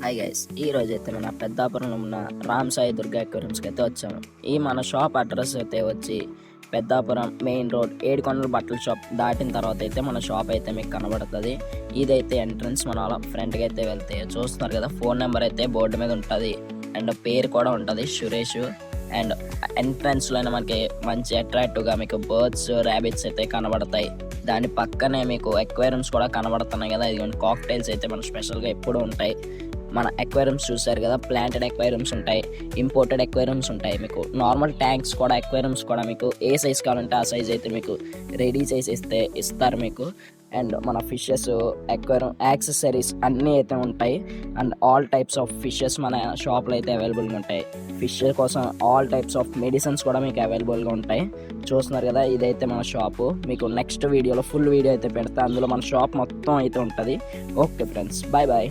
Hi guys, ఈ రోజు అయితే మన పెద్దాపురంలో ఉన్న రామ్ సాయి దుర్గా అక్వేరియంస్కి అయితే వచ్చాము. ఈ మన షాప్ అడ్రస్ అయితే వచ్చి పెద్దాపురం మెయిన్ రోడ్ ఏడుకొండల బట్టల షాప్ దాటిన తర్వాత అయితే మన షాప్ అయితే మీకు కనబడుతుంది. ఇదైతే ఎంట్రన్స్. మన అలా ఫ్రంట్కి అయితే వెళ్తే చూస్తున్నారు కదా, ఫోన్ నెంబర్ అయితే బోర్డు మీద ఉంటుంది అండ్ పేరు కూడా ఉంటుంది, సురేష్. అండ్ ఎంట్రన్స్లోనే మనకి మంచి అట్రాక్టివ్గా మీకు బర్డ్స్, ర్యాబిట్స్ అయితే కనబడతాయి. దాని పక్కనే మీకు అక్వేరియంస్ కూడా కనబడుతున్నాయి కదా. ఇది కాక్టైల్స్ అయితే మన స్పెషల్గా ఎప్పుడు ఉంటాయి. మన అక్వేరియంస్ చూసారు కదా, ప్లాంటెడ్ అక్వేరియంస్ ఉంటాయి, ఇంపోర్టెడ్ అక్వేరియంస్ ఉంటాయి, మీకు నార్మల్ ట్యాంక్స్ కూడా అక్వేరియంస్ కూడా మీకు ఏ సైజ్ కావాలంటే ఆ సైజ్ అయితే మీకు రెడీ చేసి ఇస్తారు మీకు. అండ్ మన ఫిషెస్, అక్వేరియం యాక్సెసరీస్ అన్నీ అయితే ఉంటాయి. And all types of fishes మన షాప్లో అయితే అవైలబుల్గా ఉంటాయి. ఫిష్ కోసం ఆల్ టైప్స్ ఆఫ్ మెడిసిన్స్ కూడా మీకు అవైలబుల్గా ఉంటాయి. చూస్తున్నారు కదా, ఇదైతే మన షాపు. మీకు నెక్స్ట్ వీడియోలో ఫుల్ వీడియో అయితే పెడతా, అందులో మన షాప్ మొత్తం అయితే ఉంటుంది. Okay friends, bye bye.